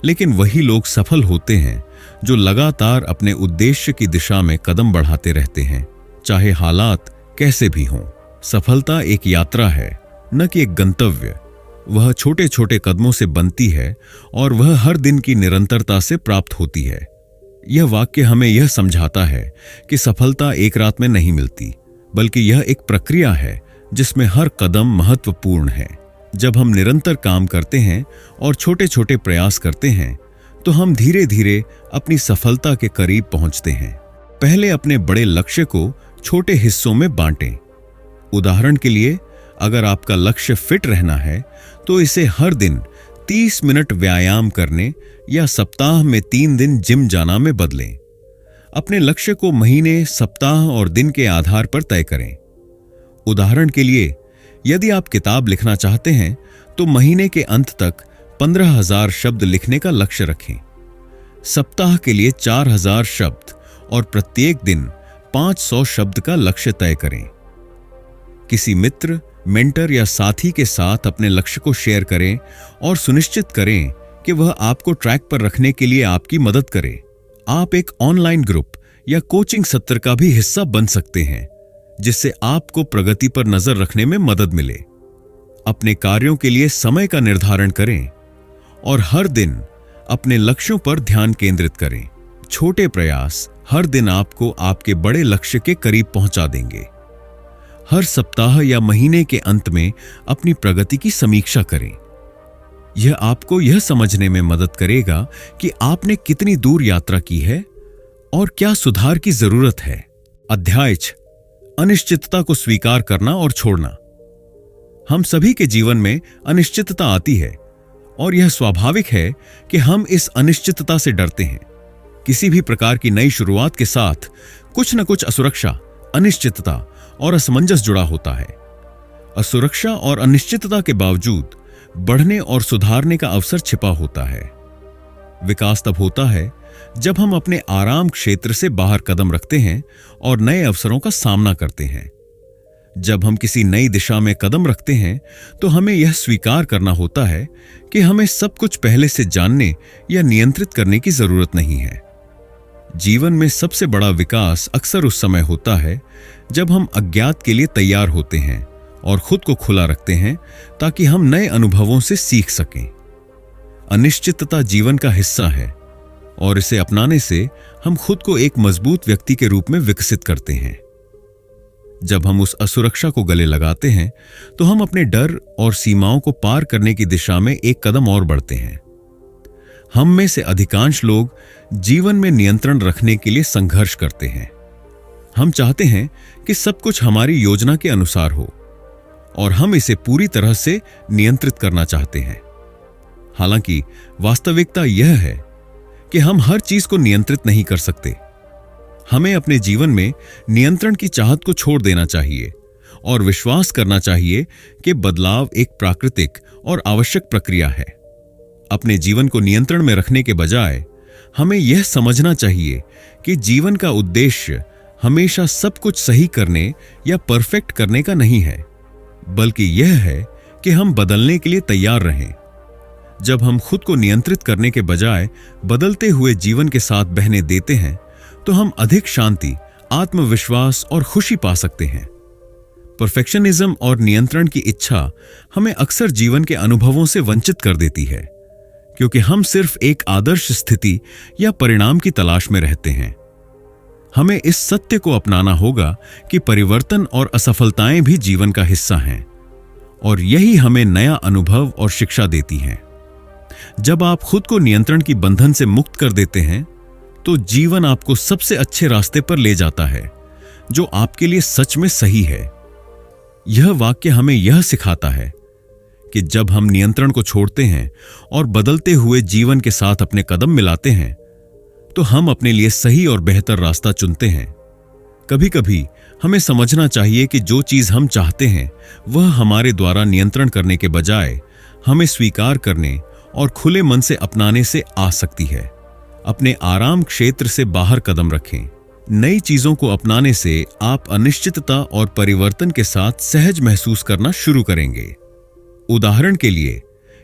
लेकिन वही लोग सफल होते हैं जो लगातार अपने उद्देश्य की दिशा में कदम बढ़ाते रहते हैं, चाहे हालात कैसे भी हों। सफलता एक यात्रा है, न कि एक गंतव्य। वह छोटे छोटे कदमों से बनती है और वह हर दिन की निरंतरता से प्राप्त होती है। यह वाक्य हमें यह समझाता है कि सफलता एक रात में नहीं मिलती, बल्कि यह एक प्रक्रिया है जिसमें हर कदम महत्वपूर्ण है। जब हम निरंतर काम करते हैं और छोटे छोटे प्रयास करते हैं तो हम धीरे धीरे अपनी सफलता के करीब पहुंचते हैं। पहले अपने बड़े लक्ष्य को छोटे हिस्सों में बांटें। उदाहरण के लिए, अगर आपका लक्ष्य फिट रहना है तो इसे हर दिन 30 मिनट व्यायाम करने या सप्ताह में 3 दिन जिम जाना में बदलें। अपने लक्ष्य को महीने, सप्ताह और दिन के आधार पर तय करें। उदाहरण के लिए, यदि आप किताब लिखना चाहते हैं तो महीने के अंत तक 15,000 शब्द लिखने का लक्ष्य रखें। सप्ताह के लिए 4,000 शब्द और प्रत्येक दिन 500 शब्द का लक्ष्य तय करें। किसी मित्र, मेंटर या साथी के साथ अपने लक्ष्य को शेयर करें और सुनिश्चित करें कि वह आपको ट्रैक पर रखने के लिए आपकी मदद करे। आप एक ऑनलाइन ग्रुप या कोचिंग सत्र का भी हिस्सा बन सकते हैं, जिससे आपको प्रगति पर नजर रखने में मदद मिले। अपने कार्यों के लिए समय का निर्धारण करें और हर दिन अपने लक्ष्यों पर ध्यान केंद्रित करें। छोटे प्रयास हर दिन आपको आपके बड़े लक्ष्य के करीब पहुंचा देंगे। हर सप्ताह या महीने के अंत में अपनी प्रगति की समीक्षा करें। यह आपको यह समझने में मदद करेगा कि आपने कितनी दूर यात्रा की है और क्या सुधार की जरूरत है। अध्याय 6, अनिश्चितता को स्वीकार करना और छोड़ना। हम सभी के जीवन में अनिश्चितता आती है और यह स्वाभाविक है कि हम इस अनिश्चितता से डरते हैं। किसी भी प्रकार की नई शुरुआत के साथ कुछ न कुछ असुरक्षा, अनिश्चितता और असमंजस जुड़ा होता है। असुरक्षा और अनिश्चितता के बावजूद बढ़ने और सुधारने का अवसर छिपा होता है। विकास तब होता है जब हम अपने आराम क्षेत्र से बाहर कदम रखते हैं और नए अवसरों का सामना करते हैं। जब हम किसी नई दिशा में कदम रखते हैं तो हमें यह स्वीकार करना होता है कि हमें सब कुछ पहले से जानने या नियंत्रित करने की जरूरत नहीं है। जीवन में सबसे बड़ा विकास अक्सर उस समय होता है जब हम अज्ञात के लिए तैयार होते हैं और खुद को खुला रखते हैं ताकि हम नए अनुभवों से सीख सकें। अनिश्चितता जीवन का हिस्सा है और इसे अपनाने से हम खुद को एक मजबूत व्यक्ति के रूप में विकसित करते हैं। जब हम उस असुरक्षा को गले लगाते हैं तो हम अपने डर और सीमाओं को पार करने की दिशा में एक कदम और बढ़ते हैं। हम में से अधिकांश लोग जीवन में नियंत्रण रखने के लिए संघर्ष करते हैं। हम चाहते हैं कि सब कुछ हमारी योजना के अनुसार हो और हम इसे पूरी तरह से नियंत्रित करना चाहते हैं। हालांकि वास्तविकता यह है कि हम हर चीज को नियंत्रित नहीं कर सकते। हमें अपने जीवन में नियंत्रण की चाहत को छोड़ देना चाहिए और विश्वास करना चाहिए कि बदलाव एक प्राकृतिक और आवश्यक प्रक्रिया है। अपने जीवन को नियंत्रण में रखने के बजाय हमें यह समझना चाहिए कि जीवन का उद्देश्य हमेशा सब कुछ सही करने या परफेक्ट करने का नहीं है, बल्कि यह है कि हम बदलने के लिए तैयार रहें। जब हम खुद को नियंत्रित करने के बजाय बदलते हुए जीवन के साथ बहने देते हैं तो हम अधिक शांति, आत्मविश्वास और खुशी पा सकते हैं। परफेक्शनिज्म और नियंत्रण की इच्छा हमें अक्सर जीवन के अनुभवों से वंचित कर देती है, क्योंकि हम सिर्फ एक आदर्श स्थिति या परिणाम की तलाश में रहते हैं। हमें इस सत्य को अपनाना होगा कि परिवर्तन और असफलताएं भी जीवन का हिस्सा हैं और यही हमें नया अनुभव और शिक्षा देती हैं। जब आप खुद को नियंत्रण की बंधन से मुक्त कर देते हैं तो जीवन आपको सबसे अच्छे रास्ते पर ले जाता है जो आपके लिए सच में सही है। यह वाक्य हमें यह सिखाता है कि जब हम नियंत्रण को छोड़ते हैं और बदलते हुए जीवन के साथ अपने कदम मिलाते हैं तो हम अपने लिए सही और बेहतर रास्ता चुनते हैं। कभी कभी हमें समझना चाहिए कि जो चीज हम चाहते हैं वह हमारे द्वारा नियंत्रण करने के बजाय हमें स्वीकार करने और खुले मन से अपनाने से आ सकती है। अपने आराम क्षेत्र से बाहर कदम रखें। नई चीजों को अपनाने से आप अनिश्चितता और परिवर्तन के साथ सहज महसूस करना शुरू करेंगे। उदाहरण के लिए,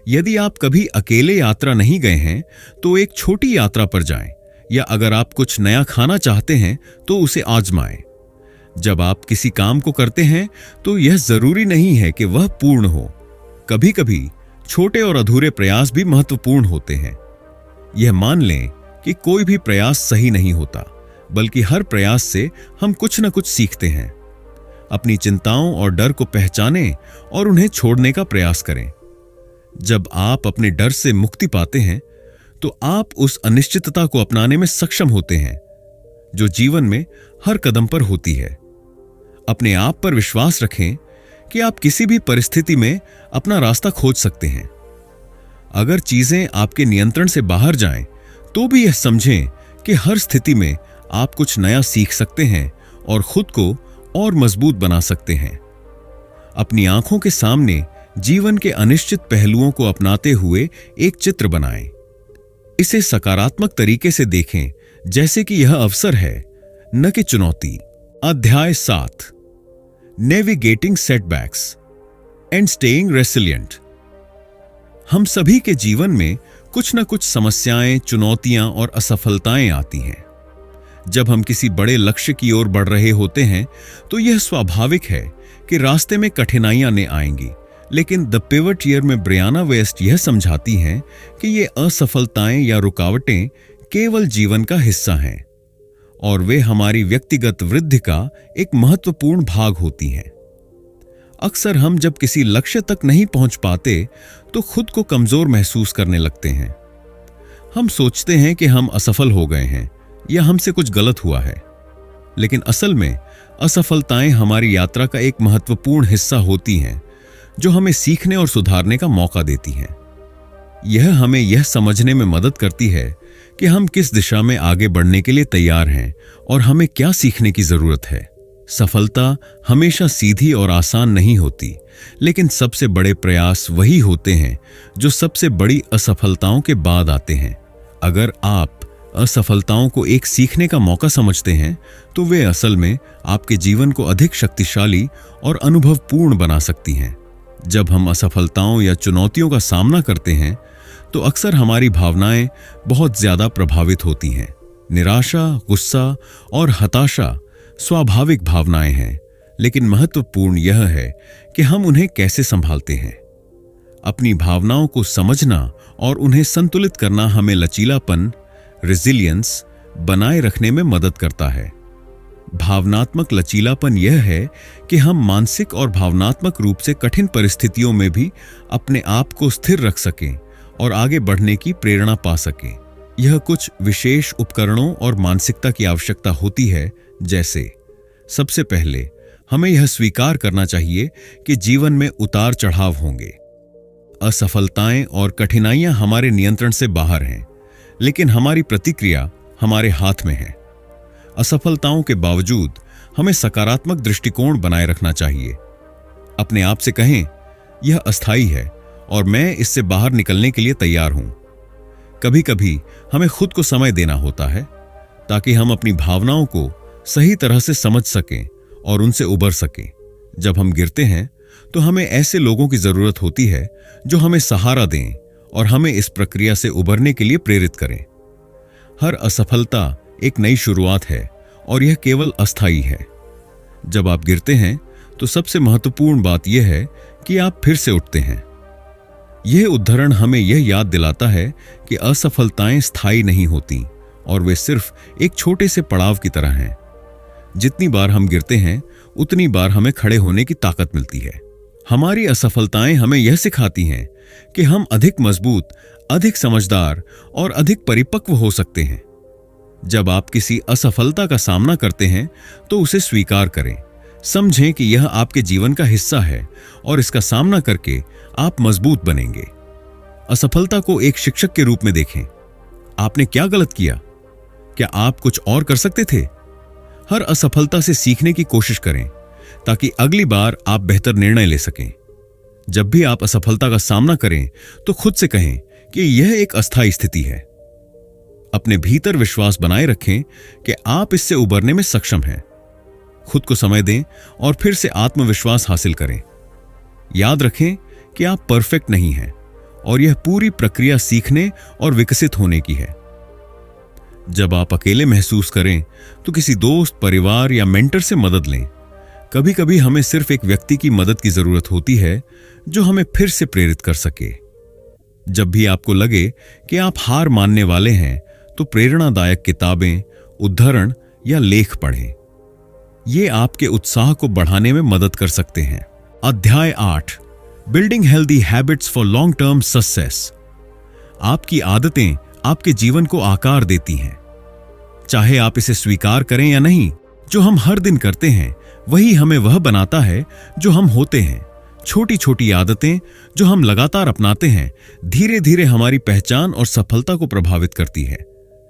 यदि आप कभी अकेले यात्रा नहीं गए हैं तो एक छोटी यात्रा पर जाएं, या अगर आप कुछ नया खाना चाहते हैं तो उसे आजमाएं। जब आप किसी काम को करते हैं तो यह जरूरी नहीं है कि वह पूर्ण हो। कभी कभी छोटे और अधूरे प्रयास भी महत्वपूर्ण होते हैं। यह मान लें कि कोई भी प्रयास सही नहीं होता, बल्कि हर प्रयास से हम कुछ न कुछ सीखते हैं। अपनी चिंताओं और डर को पहचानें और उन्हें छोड़ने का प्रयास करें। जब आप अपने डर से मुक्ति पाते हैं तो आप उस अनिश्चितता को अपनाने में सक्षम होते हैं जो जीवन में हर कदम पर होती है। अपने आप पर विश्वास रखें कि आप किसी भी परिस्थिति में अपना रास्ता खोज सकते हैं। अगर चीजें आपके नियंत्रण से बाहर जाएं, तो भी यह समझें कि हर स्थिति में आप कुछ नया सीख सकते हैं और खुद को और मजबूत बना सकते हैं। अपनी आंखों के सामने जीवन के अनिश्चित पहलुओं को अपनाते हुए एक चित्र बनाएं। इसे सकारात्मक तरीके से देखें, जैसे कि यह अवसर है, न कि चुनौती। अध्याय 7, नेविगेटिंग सेटबैक्स एंड स्टेइंग रेसिलिएंट। हम सभी के जीवन में कुछ न कुछ समस्याएं, चुनौतियां और असफलताएं आती हैं। जब हम किसी बड़े लक्ष्य की ओर बढ़ रहे होते हैं तो यह स्वाभाविक है कि रास्ते में कठिनाइयां ने आएंगी, लेकिन द पिवट ईयर में ब्रियाना वेस्ट यह समझाती हैं कि ये असफलताएं या रुकावटें केवल जीवन का हिस्सा हैं और वे हमारी व्यक्तिगत वृद्धि का एक महत्वपूर्ण भाग होती हैं। अक्सर हम जब किसी लक्ष्य तक नहीं पहुंच पाते तो खुद को कमजोर महसूस करने लगते हैं। हम सोचते हैं कि हम असफल हो गए हैं या हमसे कुछ गलत हुआ है, लेकिन असल में असफलताएं हमारी यात्रा का एक महत्वपूर्ण हिस्सा होती हैं जो हमें सीखने और सुधारने का मौका देती हैं। यह हमें यह समझने में मदद करती है कि हम किस दिशा में आगे बढ़ने के लिए तैयार हैं और हमें क्या सीखने की जरूरत है। सफलता हमेशा सीधी और आसान नहीं होती, लेकिन सबसे बड़े प्रयास वही होते हैं जो सबसे बड़ी असफलताओं के बाद आते हैं। अगर आप असफलताओं को एक सीखने का मौका समझते हैं तो वे असल में आपके जीवन को अधिक शक्तिशाली और अनुभवपूर्ण बना सकती हैं। जब हम असफलताओं या चुनौतियों का सामना करते हैं तो अक्सर हमारी भावनाएं बहुत ज्यादा प्रभावित होती हैं। निराशा, गुस्सा और हताशा स्वाभाविक भावनाएं हैं, लेकिन महत्वपूर्ण यह है कि हम उन्हें कैसे संभालते हैं। अपनी भावनाओं को समझना और उन्हें संतुलित करना हमें लचीलापन, रेजिलियंस बनाए रखने में मदद करता है। भावनात्मक लचीलापन यह है कि हम मानसिक और भावनात्मक रूप से कठिन परिस्थितियों में भी अपने आप को स्थिर रख सकें और आगे बढ़ने की प्रेरणा पा सकें। यह कुछ विशेष उपकरणों और मानसिकता की आवश्यकता होती है, जैसे सबसे पहले हमें यह स्वीकार करना चाहिए कि जीवन में उतार चढ़ाव होंगे। असफलताएं और कठिनाइयां हमारे नियंत्रण से बाहर हैं, लेकिन हमारी प्रतिक्रिया हमारे हाथ में है। असफलताओं के बावजूद हमें सकारात्मक दृष्टिकोण बनाए रखना चाहिए। अपने आप से कहें, यह अस्थायी है और मैं इससे बाहर निकलने के लिए तैयार हूं। कभी कभी हमें खुद को समय देना होता है ताकि हम अपनी भावनाओं को सही तरह से समझ सकें और उनसे उबर सकें। जब हम गिरते हैं तो हमें ऐसे लोगों की जरूरत होती है जो हमें सहारा दें और हमें इस प्रक्रिया से उबरने के लिए प्रेरित करें। हर असफलता एक नई शुरुआत है और यह केवल अस्थायी है। जब आप गिरते हैं तो सबसे महत्वपूर्ण बात यह है कि आप फिर से उठते हैं। यह उद्धरण हमें यह याद दिलाता है कि असफलताएं स्थायी नहीं होती और वे सिर्फ एक छोटे से पड़ाव की तरह हैं। जितनी बार हम गिरते हैं उतनी बार हमें खड़े होने की ताकत मिलती है। हमारी असफलताएं हमें यह सिखाती हैं कि हम अधिक मजबूत, अधिक समझदार और अधिक परिपक्व हो सकते हैं। जब आप किसी असफलता का सामना करते हैं तो उसे स्वीकार करें। समझें कि यह आपके जीवन का हिस्सा है और इसका सामना करके आप मजबूत बनेंगे। असफलता को एक शिक्षक के रूप में देखें। आपने क्या गलत किया? क्या आप कुछ और कर सकते थे? हर असफलता से सीखने की कोशिश करें ताकि अगली बार आप बेहतर निर्णय ले सकें। जब भी आप असफलता का सामना करें तो खुद से कहें कि यह एक अस्थायी स्थिति है। अपने भीतर विश्वास बनाए रखें कि आप इससे उबरने में सक्षम हैं। खुद को समय दें और फिर से आत्मविश्वास हासिल करें। याद रखें कि आप परफेक्ट नहीं हैं और यह पूरी प्रक्रिया सीखने और विकसित होने की है। जब आप अकेले महसूस करें तो किसी दोस्त, परिवार या मेंटर से मदद लें। कभी कभी हमें सिर्फ एक व्यक्ति की मदद की जरूरत होती है जो हमें फिर से प्रेरित कर सके। जब भी आपको लगे कि आप हार मानने वाले हैं तो प्रेरणादायक किताबें, उद्धरण या लेख पढ़ें। ये आपके उत्साह को बढ़ाने में मदद कर सकते हैं। अध्याय 8, building healthy habits for long term success. आपकी आदतें आपके जीवन को आकार देती हैं। चाहे आप इसे स्वीकार करें या नहीं, जो हम हर दिन करते हैं वही हमें वह बनाता है जो हम होते हैं। छोटी छोटी आदतें जो हम लगातार अपनाते हैं धीरे धीरे हमारी पहचान और सफलता को प्रभावित करती है।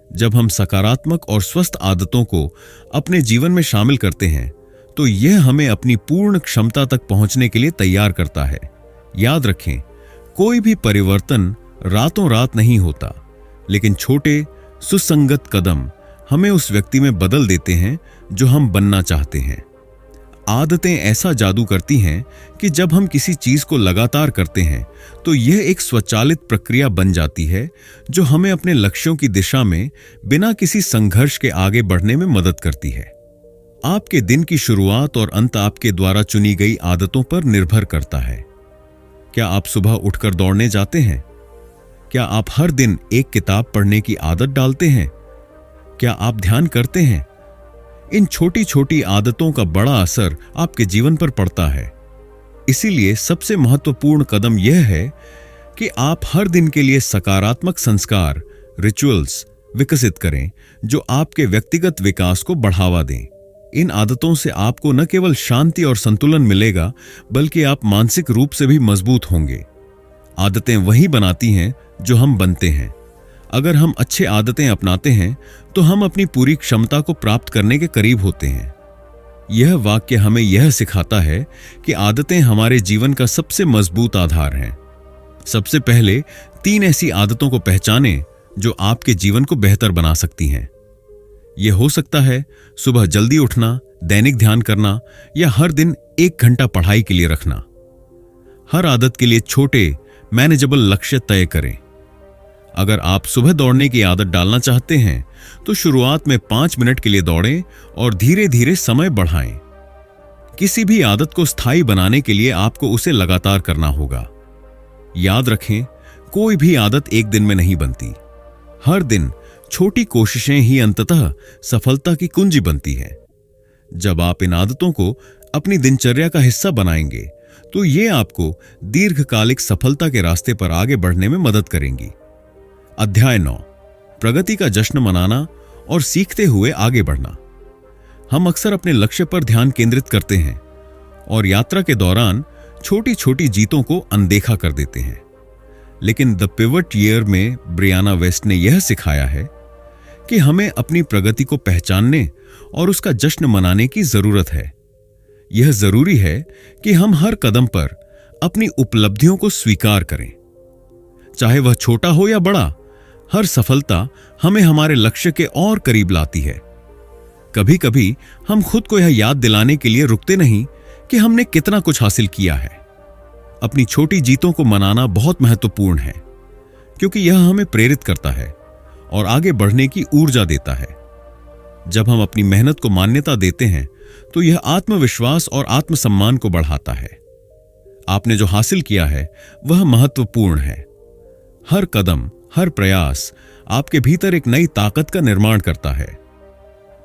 जब हम सकारात्मक और स्वस्थ आदतों को अपने जीवन में शामिल करते हैं तो यह हमें अपनी पूर्ण क्षमता तक पहुंचने के लिए तैयार करता है। याद रखें, कोई भी परिवर्तन रातों रात नहीं होता, लेकिन छोटे सुसंगत कदम हमें उस व्यक्ति में बदल देते हैं जो हम बनना चाहते हैं। आदतें ऐसा जादू करती हैं कि जब हम किसी चीज को लगातार करते हैं तो यह एक स्वचालित प्रक्रिया बन जाती है जो हमें अपने लक्ष्यों की दिशा में बिना किसी संघर्ष के आगे बढ़ने में मदद करती है। आपके दिन की शुरुआत और अंत आपके द्वारा चुनी गई आदतों पर निर्भर करता है। क्या आप सुबह उठकर दौड़ने जाते हैं? क्या आप हर दिन एक किताब पढ़ने की आदत डालते हैं? क्या आप ध्यान करते हैं? इन छोटी छोटी आदतों का बड़ा असर आपके जीवन पर पड़ता है। इसीलिए सबसे महत्वपूर्ण कदम यह है कि आप हर दिन के लिए सकारात्मक संस्कार, रिचुअल्स विकसित करें जो आपके व्यक्तिगत विकास को बढ़ावा दें। इन आदतों से आपको न केवल शांति और संतुलन मिलेगा, बल्कि आप मानसिक रूप से भी मजबूत होंगे। आदतें वही बनाती हैं जो हम बनते हैं। अगर हम अच्छे आदतें अपनाते हैं तो हम अपनी पूरी क्षमता को प्राप्त करने के करीब होते हैं। यह वाक्य हमें यह सिखाता है कि आदतें हमारे जीवन का सबसे मजबूत आधार हैं। सबसे पहले 3 ऐसी आदतों को पहचानें जो आपके जीवन को बेहतर बना सकती हैं। यह हो सकता है सुबह जल्दी उठना, दैनिक ध्यान करना या हर दिन 1 घंटा पढ़ाई के लिए रखना। हर आदत के लिए छोटे मैनेजेबल लक्ष्य तय करें। अगर आप सुबह दौड़ने की आदत डालना चाहते हैं तो शुरुआत में 5 मिनट के लिए दौड़ें और धीरे धीरे समय बढ़ाएं। किसी भी आदत को स्थायी बनाने के लिए आपको उसे लगातार करना होगा। याद रखें, कोई भी आदत एक दिन में नहीं बनती। हर दिन छोटी कोशिशें ही अंततः सफलता की कुंजी बनती है। जब आप इन आदतों को अपनी दिनचर्या का हिस्सा बनाएंगे तो ये आपको दीर्घकालिक सफलता के रास्ते पर आगे बढ़ने में मदद करेंगी। अध्याय 9, प्रगति का जश्न मनाना और सीखते हुए आगे बढ़ना। हम अक्सर अपने लक्ष्य पर ध्यान केंद्रित करते हैं और यात्रा के दौरान छोटी छोटी जीतों को अनदेखा कर देते हैं। लेकिन द पिवट ईयर में ब्रियाना वेस्ट ने यह सिखाया है कि हमें अपनी प्रगति को पहचानने और उसका जश्न मनाने की जरूरत है। यह जरूरी है कि हम हर कदम पर अपनी उपलब्धियों को स्वीकार करें, चाहे वह छोटा हो या बड़ा। हर सफलता हमें हमारे लक्ष्य के और करीब लाती है। कभी कभी हम खुद को यह याद दिलाने के लिए रुकते नहीं कि हमने कितना कुछ हासिल किया है। अपनी छोटी जीतों को मनाना बहुत महत्वपूर्ण है, क्योंकि यह हमें प्रेरित करता है और आगे बढ़ने की ऊर्जा देता है। जब हम अपनी मेहनत को मान्यता देते हैं तो यह आत्मविश्वास और आत्मसम्मान को बढ़ाता है। आपने जो हासिल किया है वह महत्वपूर्ण है। हर कदम, हर प्रयास आपके भीतर एक नई ताकत का निर्माण करता है।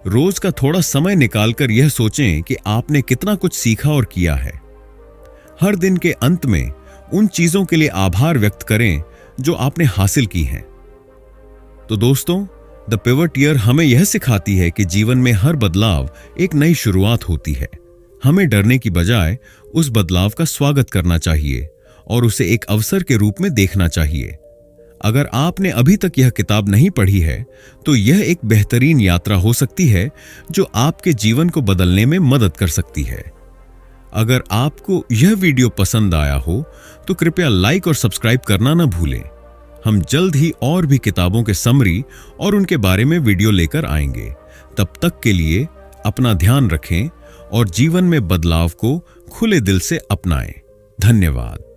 रोज का थोड़ा समय निकालकर यह सोचें कि आपने कितना कुछ सीखा और किया है। हर दिन के अंत में उन चीजों के लिए आभार व्यक्त करें जो आपने हासिल की हैं। तो दोस्तों, द पिवट ईयर हमें यह सिखाती है कि जीवन में हर बदलाव एक नई शुरुआत होती है। हमें डरने की बजाय उस बदलाव का स्वागत करना चाहिए और उसे एक अवसर के रूप में देखना चाहिए। अगर आपने अभी तक यह किताब नहीं पढ़ी है तो यह एक बेहतरीन यात्रा हो सकती है जो आपके जीवन को बदलने में मदद कर सकती है। अगर आपको यह वीडियो पसंद आया हो तो कृपया लाइक और सब्सक्राइब करना न भूलें। हम जल्द ही और भी किताबों के समरी और उनके बारे में वीडियो लेकर आएंगे। तब तक के लिए अपना ध्यान रखें और जीवन में बदलाव को खुले दिल से अपनाएं। धन्यवाद।